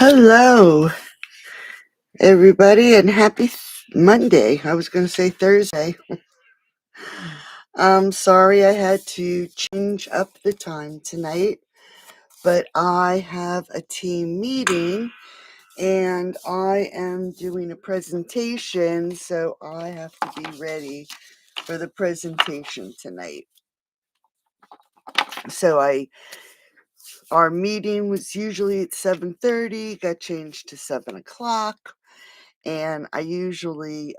Hello, everybody, and happy Monday. I was going to say Thursday. I'm sorry I had to change up the time tonight, but I have a team meeting and I am doing a presentation, so I have to be ready for the presentation tonight. So our meeting was usually at 7:30, got changed to 7 o'clock, and I usually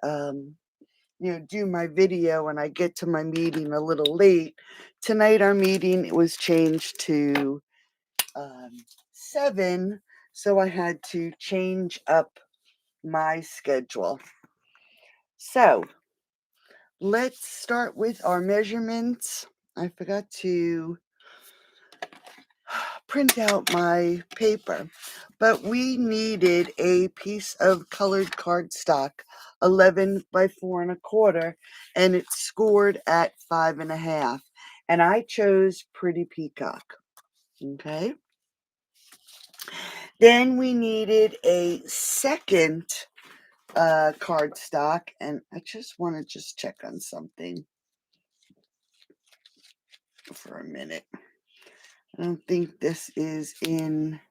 do my video and I get to my meeting a little late. Tonight our meeting was changed to 7, so I had to change up my schedule. So let's start with our measurements. I forgot to print out my paper, but we needed a piece of colored cardstock, 11 by 4 1/4, and it's scored at 5 1/2. And I chose Pretty Peacock. Okay. Then we needed a second cardstock, and I just want to check on something for a minute. I don't think this is in.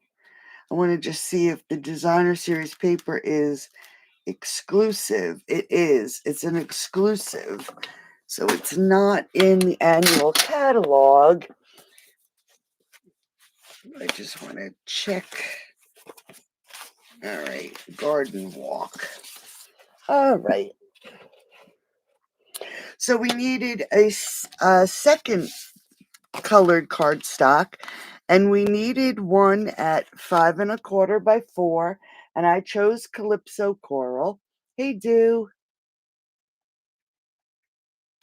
I want to just see if the designer series paper is exclusive. It is. It's an exclusive. So it's not in the annual catalog. I just want to check. All right. Garden Walk. All right. So we needed a second colored cardstock, and we needed one at 5 1/4 by 4, and I chose Calypso Coral. Hey, Do.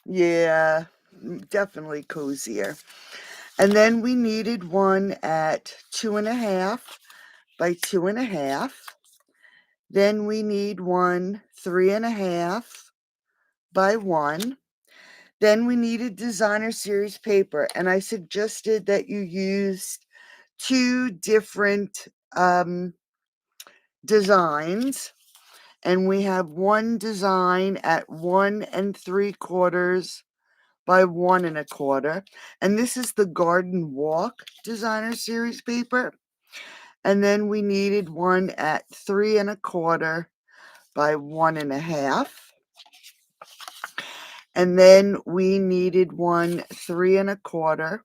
Yeah, definitely cozier. And then we needed one at 2 1/2 by 2 1/2. Then we need one 3 1/2 by 1. Then we needed designer series paper, and I suggested that you used 2 different designs. And we have one design at 1 3/4 by 1 1/4, and this is the Garden Walk designer series paper. And then we needed one at 3 1/4 by 1 1/2, and then we needed one 3 1/4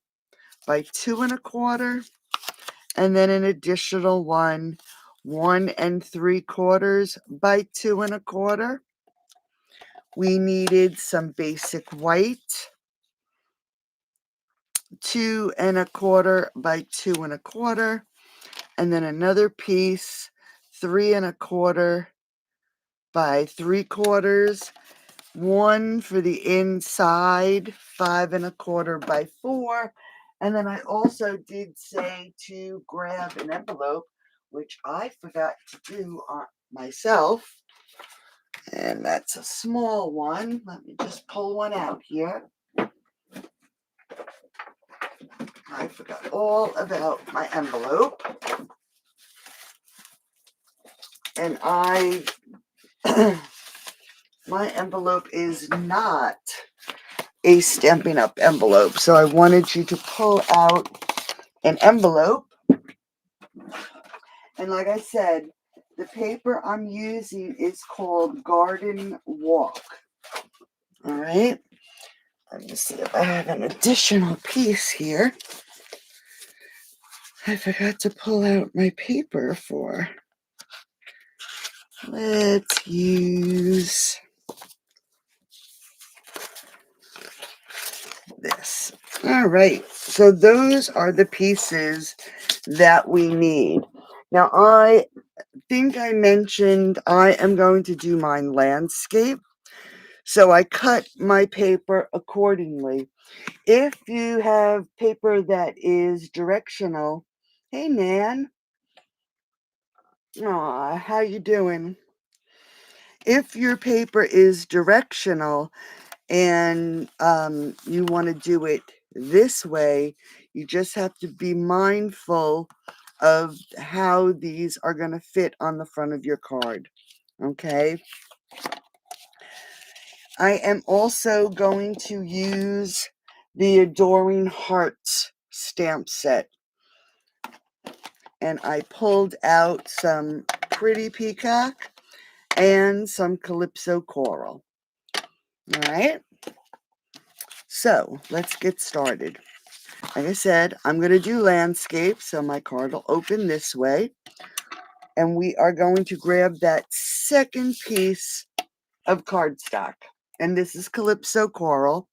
by 2 1/4, and then an additional one 1 3/4 by 2 1/4. We needed some basic white, 2 1/4 by 2 1/4, and then another piece, 3 1/4 by 3/4, one for the inside, 5 1/4 by 4. And then I also did say to grab an envelope, which I forgot to do on myself. And that's a small one. Let me just pull one out here. I forgot all about my envelope. And my envelope is not a Stampin' Up! Envelope. So I wanted you to pull out an envelope. And like I said, the paper I'm using is called Garden Walk. All right. Let me see if I have an additional piece here. I forgot to pull out my paper for. Let's use this. All right. So those are the pieces that we need. Now, I think I mentioned I am going to do mine landscape. So I cut my paper accordingly. If you have paper that is directional, hey Nan, aw, how you doing? If your paper is directional and you want to do it this way, you just have to be mindful of how these are going to fit on the front of your card. Okay. I am also going to use the Adoring Hearts stamp set. And I pulled out some Pretty Peacock and some Calypso Coral. All right. So let's get started. Like I said, I'm going to do landscape, so my card will open this way. And we are going to grab that second piece of cardstock. And this is Calypso Coral.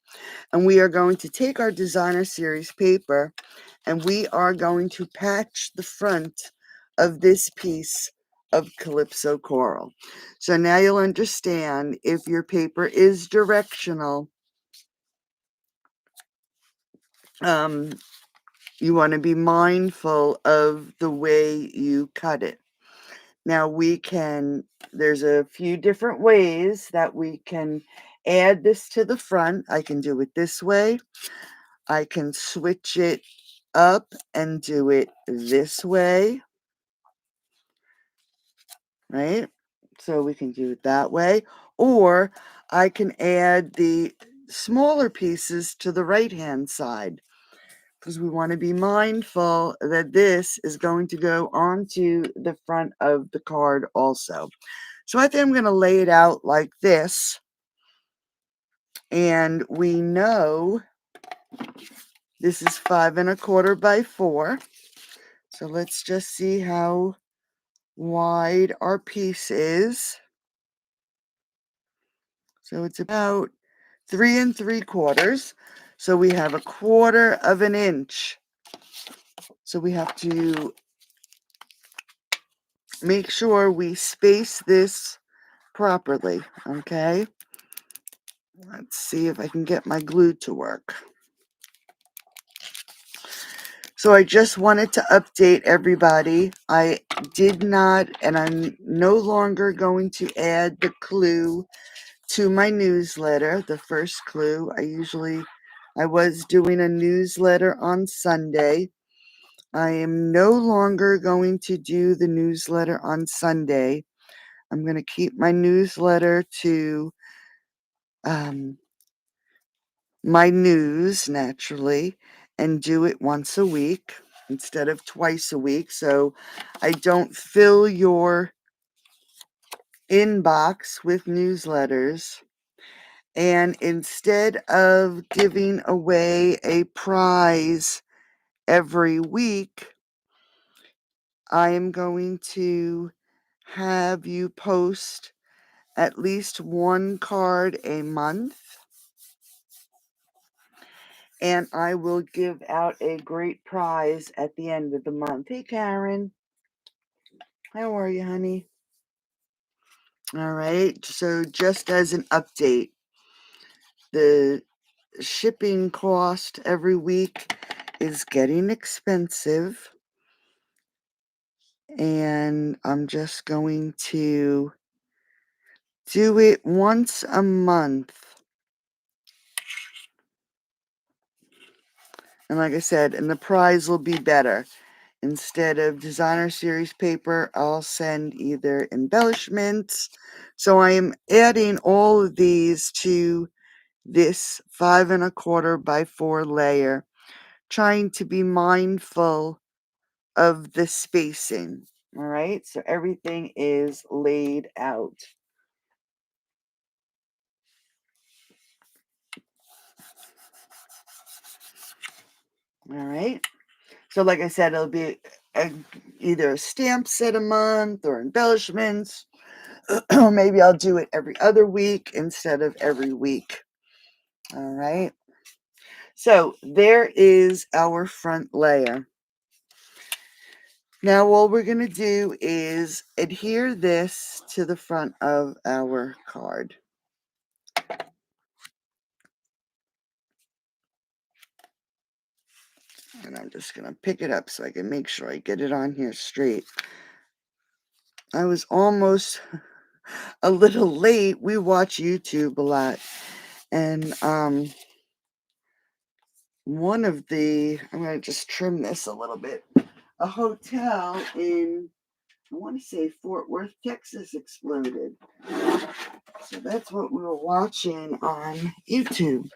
And we are going to take our designer series paper and we are going to patch the front of this piece of Calypso Coral. So now you'll understand if your paper is directional, you want to be mindful of the way you cut it. Now there's a few different ways that we can add this to the front. I can do it this way. I can switch it up and do it this way, right? So we can do it that way. Or I can add the smaller pieces to the right-hand side because we want to be mindful that this is going to go onto the front of the card also. So I think I'm going to lay it out like this. And we know this is 5 1/4 by 4. So let's just see how wide our piece is. So it's about 3 3/4. So we have 1/4 of an inch. So we have to make sure we space this properly. Okay. Let's see if I can get my glue to work. So I just wanted to update everybody. I did not, and I'm no longer going to add the clue to my newsletter, the first clue. I was doing a newsletter on Sunday. I am no longer going to do the newsletter on Sunday. I'm going to keep my newsletter to my news, naturally, and do it once a week instead of twice a week. So I don't fill your inbox with newsletters. And instead of giving away a prize every week, I am going to have you post at least one card a month. And I will give out a great prize at the end of the month. Hey, Karen. How are you, honey? All right. So just as an update, the shipping cost every week is getting expensive. And I'm just going to do it once a month. And like I said, and the prize will be better. Instead of designer series paper, I'll send either embellishments. So I am adding all of these to this 5 1/4 by 4 layer, trying to be mindful of the spacing. All right, so everything is laid out. All right. So like I said, it'll be either a stamp set a month or embellishments. Or maybe I'll do it every other week instead of every week. All right. So there is our front layer. Now all we're going to do is adhere this to the front of our card. And I'm just going to pick it up so I can make sure I get it on here straight. I was almost a little late. We watch YouTube a lot. And I'm going to just trim this a little bit. a hotel in, I want to say Fort Worth, Texas exploded. So that's what we were watching on YouTube.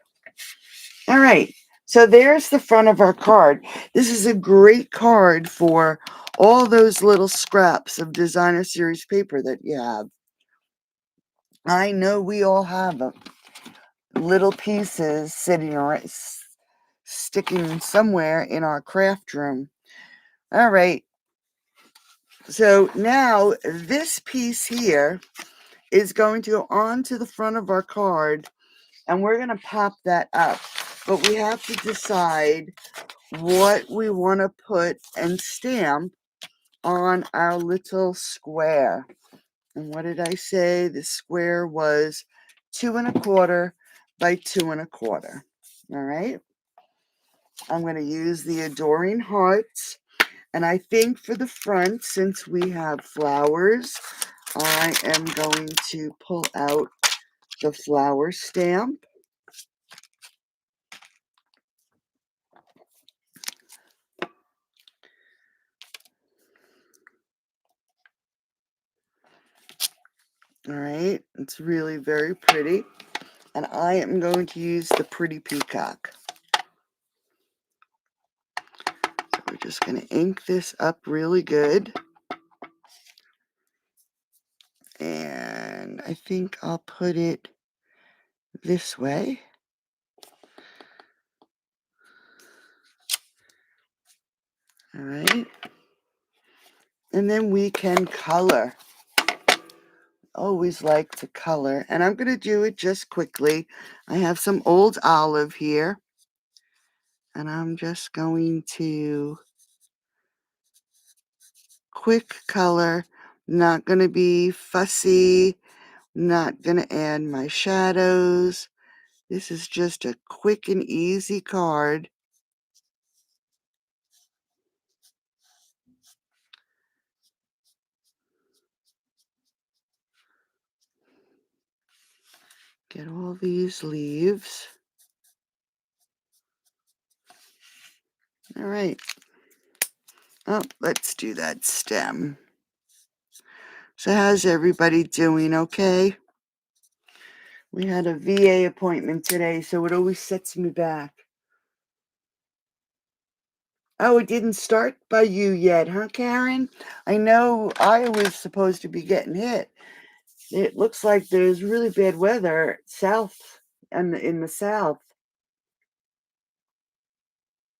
All right. So there's the front of our card. This is a great card for all those little scraps of designer series paper that you have. I know we all have them. Little pieces sitting around, sticking somewhere in our craft room. All right. So now this piece here is going to go onto the front of our card, and we're going to pop that up. But we have to decide what we want to put and stamp on our little square. And what did I say? The square was 2 1/4 by 2 1/4. All right. I'm going to use the Adoring Hearts. And I think for the front, since we have flowers, I am going to pull out the flower stamp. All right. It's really very pretty. And I am going to use the Pretty Peacock. So we're just going to ink this up really good. And I think I'll put it this way. All right. And then we can color. Always like to color. And I'm going to do it just quickly. I have some old olive here. And I'm just going to quick color. Not going to be fussy. Not going to add my shadows. This is just a quick and easy card. Get all these leaves. All right. Oh, let's do that stem. So how's everybody doing? Okay? We had a VA appointment today, so it always sets me back. Oh, it didn't start by you yet, huh, Karen? I know I was supposed to be getting hit. It looks like there's really bad weather south and in the south.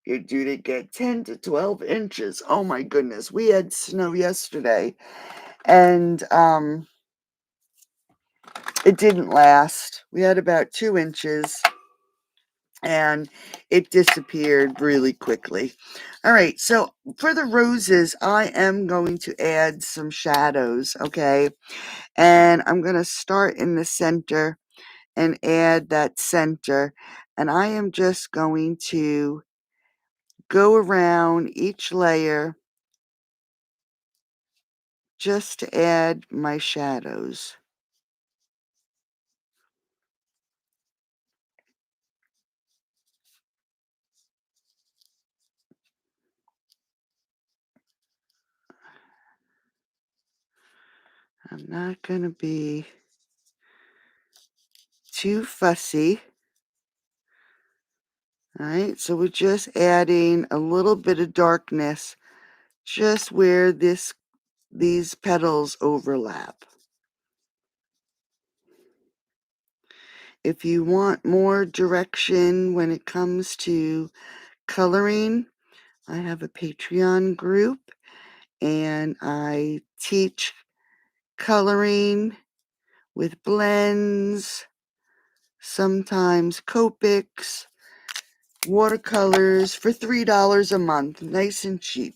You're due to get 10 to 12 inches. Oh my goodness. We had snow yesterday, and it didn't last. We had about 2 inches, and it disappeared really quickly. All right, so for the roses, I am going to add some shadows, okay? And I'm going to start in the center and add that center. And I am just going to go around each layer just to add my shadows. I'm not going to be too fussy. All right, so we're just adding a little bit of darkness just where these petals overlap. If you want more direction when it comes to coloring, I have a Patreon group, and I teach coloring with blends, sometimes Copics, watercolors for $3 a month, nice and cheap.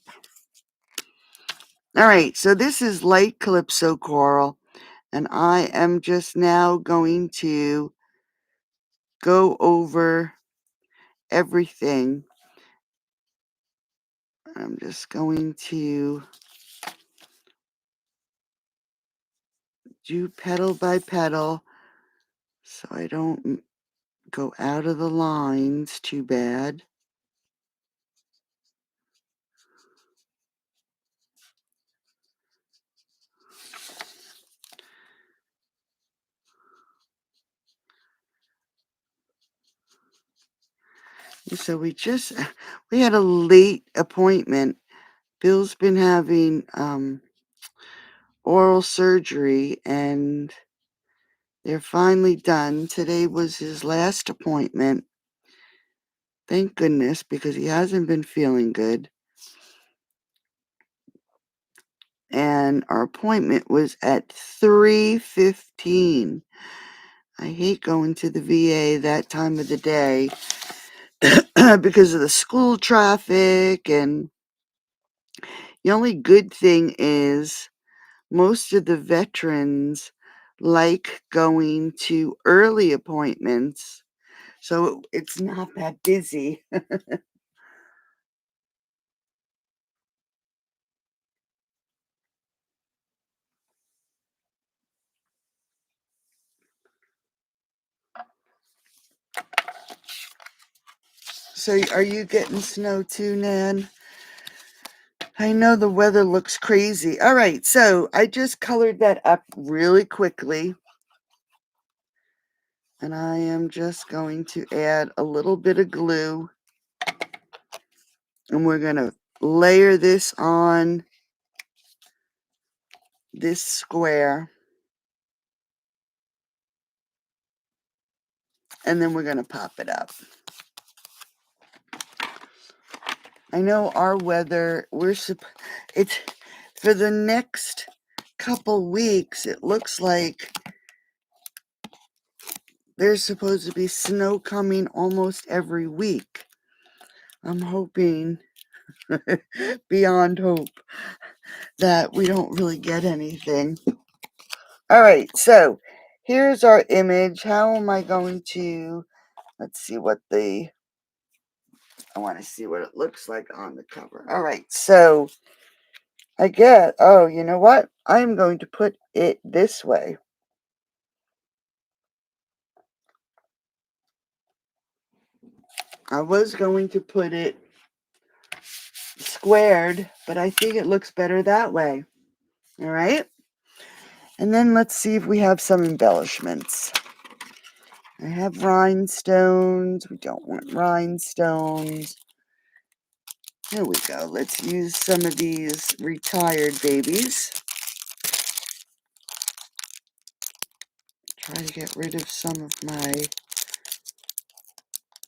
All right, so this is light Calypso coral, and I am just now going to go over everything. I'm just going to do petal by petal so I don't go out of the lines too bad. So we had a late appointment. Bill's been having oral surgery, and they're finally done. Today was his last appointment. Thank goodness, because he hasn't been feeling good. And our appointment was at 3:15. I hate going to the VA that time of the day because of the school traffic. And the only good thing is most of the veterans like going to early appointments, so it's not that busy. So are you getting snow too, Nan? I know the weather looks crazy. All right, so I just colored that up really quickly. And I am just going to add a little bit of glue. And we're going to layer this on this square. And then we're going to pop it up. I know our weather, it's for the next couple weeks, it looks like there's supposed to be snow coming almost every week. I'm hoping, beyond hope, that we don't really get anything. All right, so here's our image. How am I going to, let's see I want to see what it looks like on the cover. All right, so oh, you know what? I'm going to put it this way. I was going to put it squared, but I think it looks better that way. All right. And then let's see if we have some embellishments. I have rhinestones. We don't want rhinestones. There we go. Let's use some of these retired babies. Try to get rid of some of my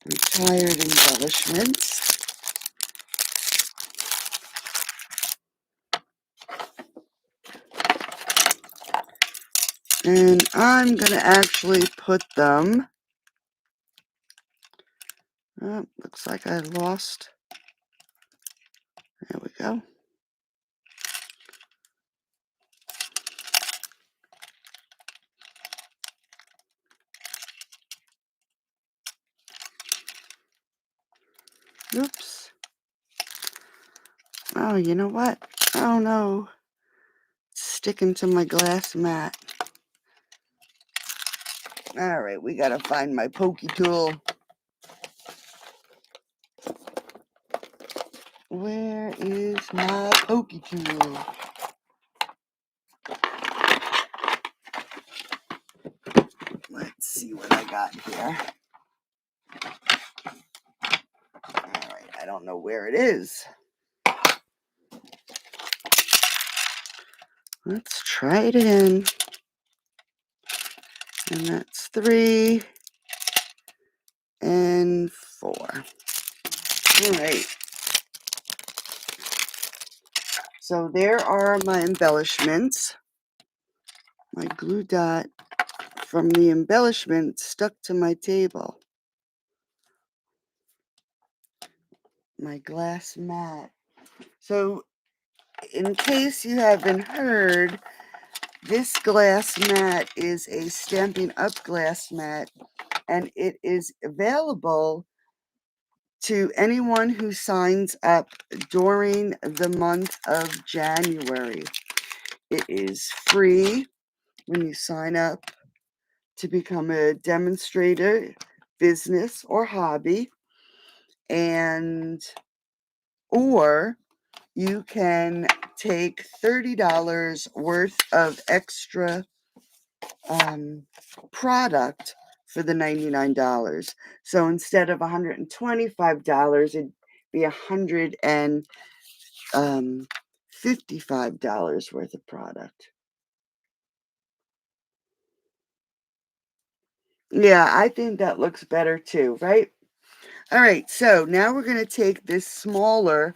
retired embellishments. And I'm going to actually put them. Oh, looks like I lost. There we go. Oops. Oh, you know what? Oh no. It's sticking to my glass mat. Alright, we gotta find my pokey tool. Where is my pokey tool? Let's see what I got here. Alright, I don't know where it is. Let's try it in. And that's 3 and 4. Alright. So there are my embellishments. My glue dot from the embellishment stuck to my table. My glass mat. So in case you haven't heard, this glass mat is a Stampin' Up! Glass mat, and it is available to anyone who signs up during the month of January. It is free when you sign up to become a demonstrator, business, or hobby, or you can take $30 worth of extra product for the $99. So instead of $125, it'd be $155 worth of product. Yeah, I think that looks better too, right? All right, so now we're going to take this smaller,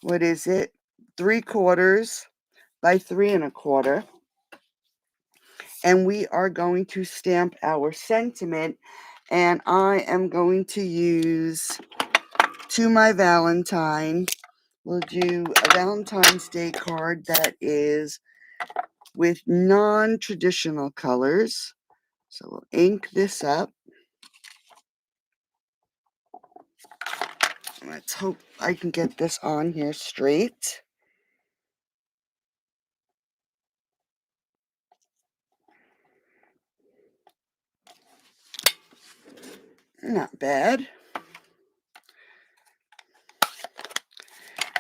what is it? 3/4 by 3 1/4. And we are going to stamp our sentiment. And I am going to use To My Valentine. We'll do a Valentine's Day card that is with non-traditional colors. So we'll ink this up. Let's hope I can get this on here straight. Not bad.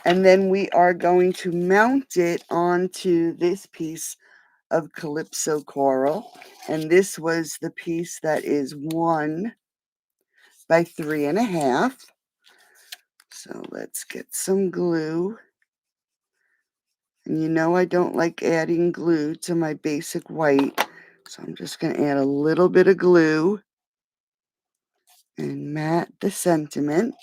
And then we are going to mount it onto this piece of Calypso Coral. And this was the piece that is 1 by 3 1/2. So let's get some glue. And you know I don't like adding glue to my basic white. So I'm just going to add a little bit of glue and mat the sentiment.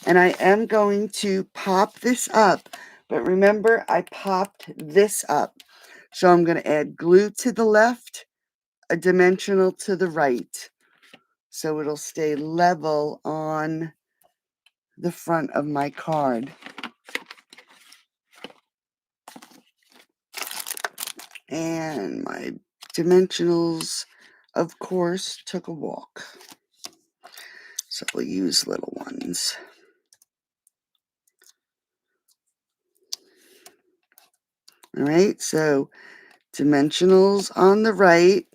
And I am going to pop this up. But remember, I popped this up. So I'm going to add glue to the left, a dimensional to the right. So it'll stay level on the front of my card. And my dimensionals, of course, took a walk. So we'll use little ones. All right, so dimensionals on the right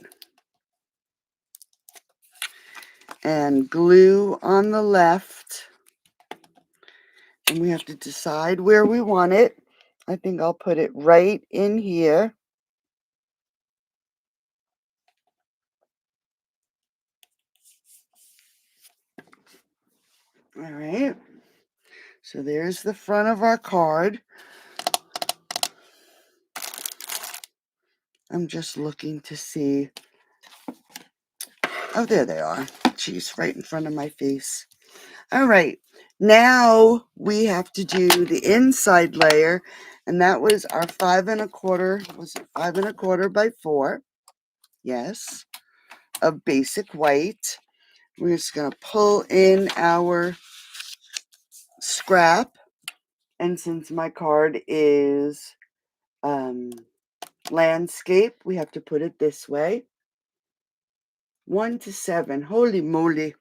and glue on the left. And we have to decide where we want it. I think I'll put it right in here. All right. So there's the front of our card. I'm just looking to see. Oh, there they are. Jeez, right in front of my face. All right. Now we have to do the inside layer. And that was our 5 1/4. Was it 5 1/4 by 4? Yes. Of basic white. We're just going to pull in our scrap. And since my card is landscape, we have to put it this way. 1 to 7. Holy moly.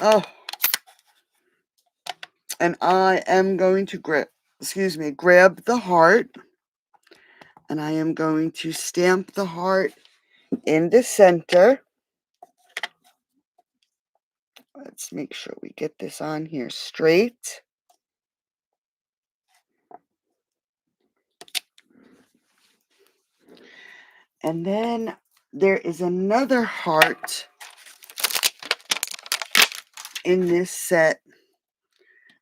Oh. And I am going to grab the heart. And I am going to stamp the heart in the center. Let's make sure we get this on here straight. And then there is another heart in this set.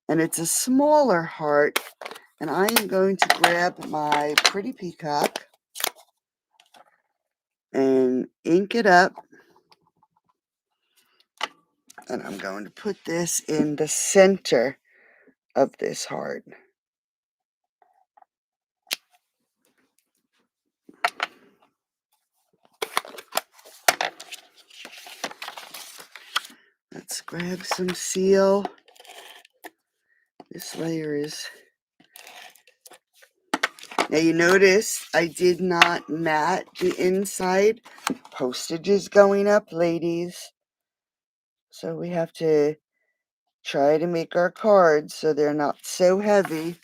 And it's a smaller heart. And I am going to grab my pretty peacock and ink it up. And I'm going to put this in the center of this heart. Let's grab some seal. This layer is... Now you notice I did not mat the inside. Postage is going up, ladies. So we have to try to make our cards so they're not so heavy.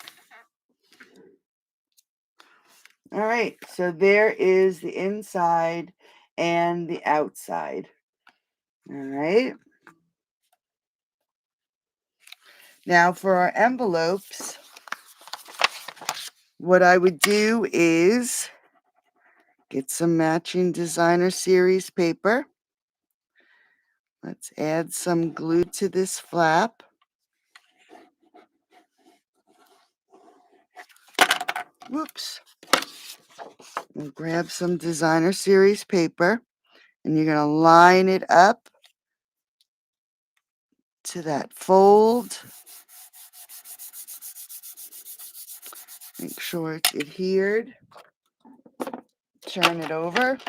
All right, so there is the inside and the outside. All right. Now for our envelopes, what I would do is Get some matching designer series paper. Let's add some glue to this flap. Whoops. And grab some designer series paper, and you're going to line it up to that fold. Make sure it's adhered. Turn it over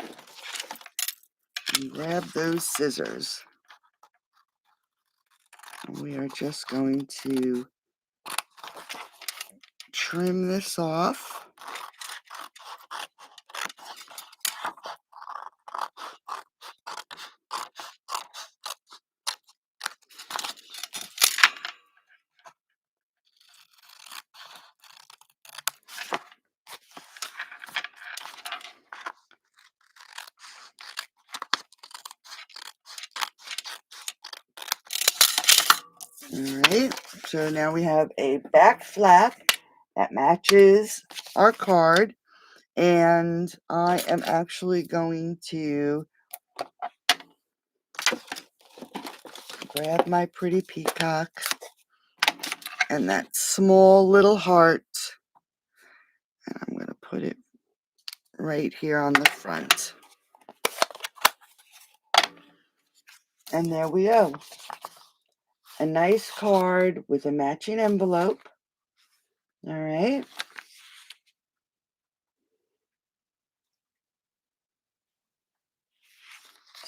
and grab those scissors. And we are just going to trim this off. Alright, so now we have a back flap that matches our card, and I am actually going to grab my pretty peacock and that small little heart, and I'm going to put it right here on the front. And there we go. A nice card with a matching envelope. All right.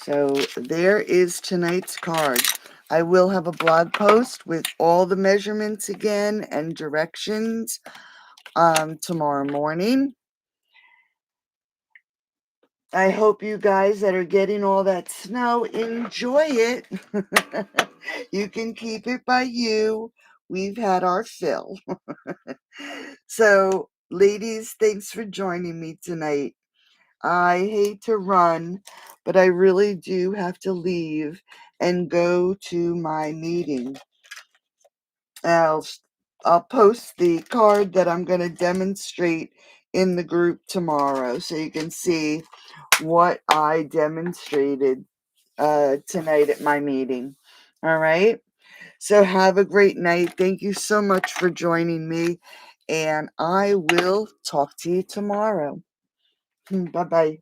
So there is tonight's card. I will have a blog post with all the measurements again and directions tomorrow morning. I hope you guys that are getting all that snow enjoy it. You can keep it by you. We've had our fill. So, ladies, thanks for joining me tonight. I hate to run, but I really do have to leave and go to my meeting. I'll, I'll post the card that I'm going to demonstrate in the group tomorrow so you can see what I demonstrated tonight at my meeting. All right. So have a great night. Thank you so much for joining me, and I will talk to you tomorrow. Bye-bye.